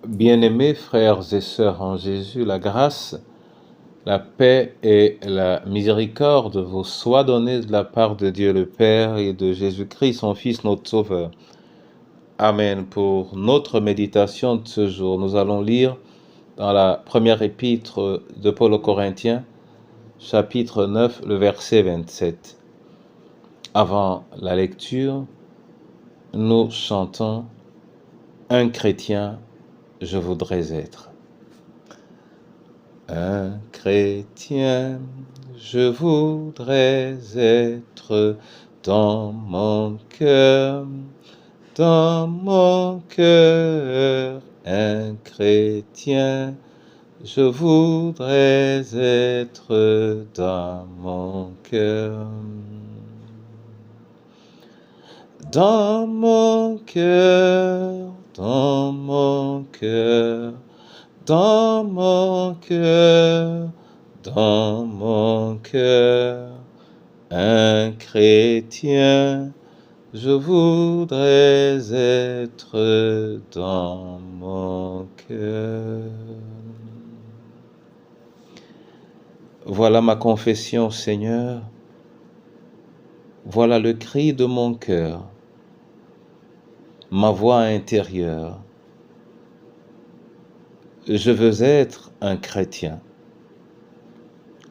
Bien-aimés frères et sœurs en Jésus, la grâce, la paix et la miséricorde vous soient données de la part de Dieu le Père et de Jésus-Christ, son Fils, notre Sauveur. Amen. Pour notre méditation de ce jour, nous allons lire dans la première épître de Paul aux Corinthiens, chapitre 9, le verset 27. Avant la lecture, nous chantons « Un chrétien, je voudrais être ». Un chrétien, je voudrais être dans mon cœur, un chrétien, je voudrais être dans mon cœur. Dans mon cœur, dans mon cœur, dans mon cœur, dans mon cœur, un chrétien, je voudrais être dans mon cœur. Voilà ma confession, Seigneur, voilà le cri de mon cœur, ma voix intérieure. Je veux être un chrétien.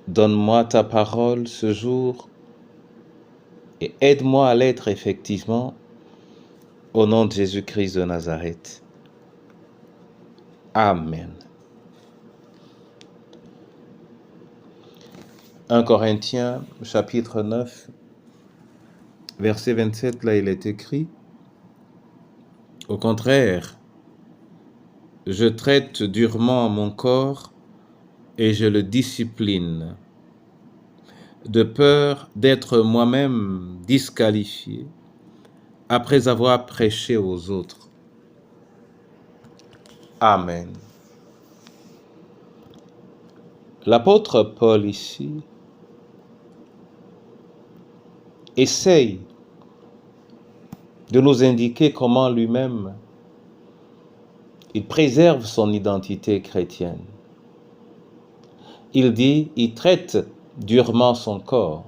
Donne-moi ta parole ce jour et aide-moi à l'être effectivement au nom de Jésus-Christ de Nazareth. Amen. 1 Corinthiens, chapitre 9, verset 27, là il est écrit « Au contraire, je traite durement mon corps et je le discipline, de peur d'être moi-même disqualifié après avoir prêché aux autres. » Amen. L'apôtre Paul ici essaye de nous indiquer comment lui-même il préserve son identité chrétienne. Il dit, il traite durement son corps,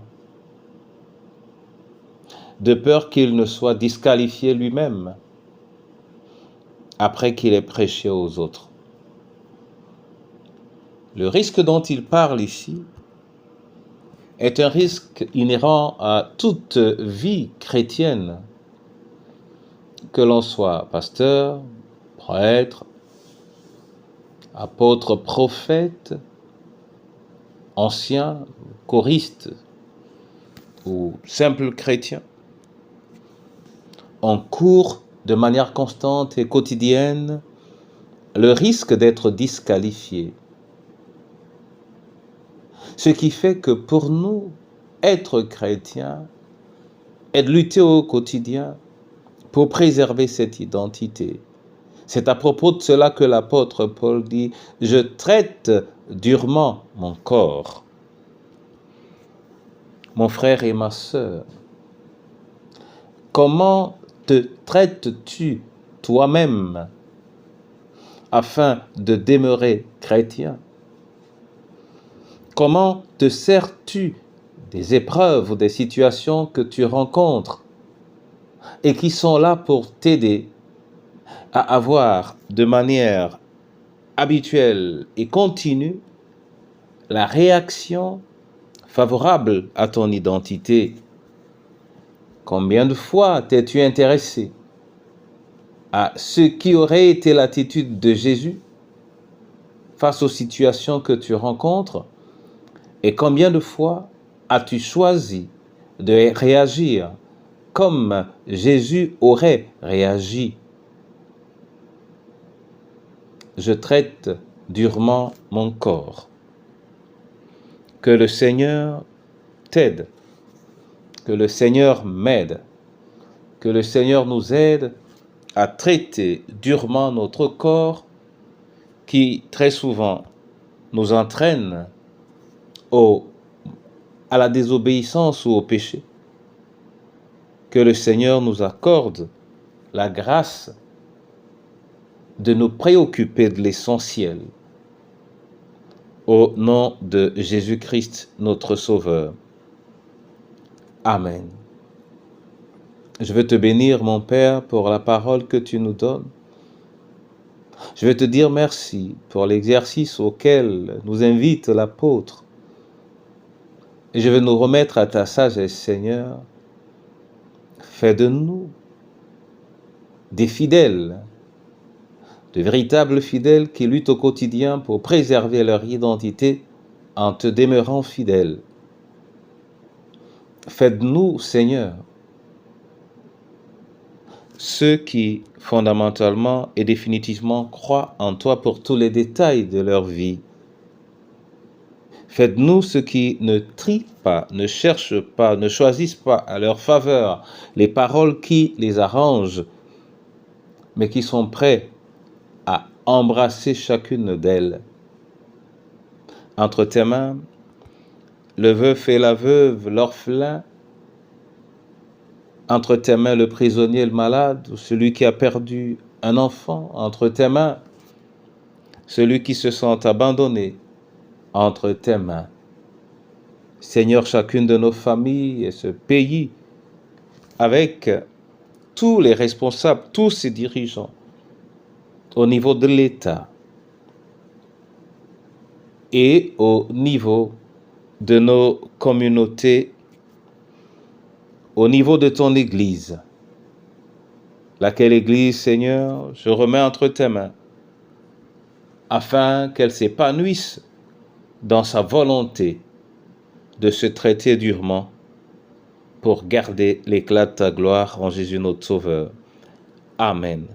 de peur qu'il ne soit disqualifié lui-même après qu'il ait prêché aux autres. Le risque dont il parle ici est un risque inhérent à toute vie chrétienne, que l'on soit pasteur, prêtre, apôtre, prophète, ancien, choriste ou simple chrétien. On court de manière constante et quotidienne le risque d'être disqualifié. Ce qui fait que pour nous, être chrétien est de lutter au quotidien pour préserver cette identité. C'est à propos de cela que l'apôtre Paul dit « Je traite durement mon corps ». Mon frère et ma sœur, comment te traites-tu toi-même afin de demeurer chrétien? Comment te sers-tu des épreuves ou des situations que tu rencontres et qui sont là pour t'aider à avoir de manière habituelle et continue la réaction favorable à ton identité? Combien de fois t'es-tu intéressé à ce qui aurait été l'attitude de Jésus face aux situations que tu rencontres? Et combien de fois as-tu choisi de réagir comme Jésus aurait réagi? Je traite durement mon corps. Que le Seigneur t'aide, que le Seigneur m'aide, que le Seigneur nous aide à traiter durement notre corps qui très souvent nous entraîne à la désobéissance ou au péché. Que le Seigneur nous accorde la grâce de nous préoccuper de l'essentiel. Au nom de Jésus-Christ, notre Sauveur. Amen. Je veux te bénir, mon Père, pour la parole que tu nous donnes. Je veux te dire merci pour l'exercice auquel nous invite l'apôtre. Et je veux nous remettre à ta sagesse, Seigneur. Fais de nous des fidèles, de véritables fidèles qui luttent au quotidien pour préserver leur identité en te demeurant fidèles. Fais de nous, Seigneur, ceux qui, fondamentalement et définitivement, croient en toi pour tous les détails de leur vie. Fais de nous ceux qui ne trient pas, ne cherchent pas, ne choisissent pas à leur faveur les paroles qui les arrangent, mais qui sont prêts à embrasser chacune d'elles. Entre tes mains, le veuf et la veuve, l'orphelin, entre tes mains, le prisonnier, le malade, ou celui qui a perdu un enfant, entre tes mains, celui qui se sent abandonné, entre tes mains. Seigneur, chacune de nos familles et ce pays, avec tous les responsables, tous ces dirigeants, au niveau de l'État et au niveau de nos communautés, au niveau de ton Église, laquelle Église, Seigneur, je remets entre tes mains, afin qu'elle s'épanouisse dans sa volonté de se traiter durement pour garder l'éclat de ta gloire en Jésus notre Sauveur. Amen.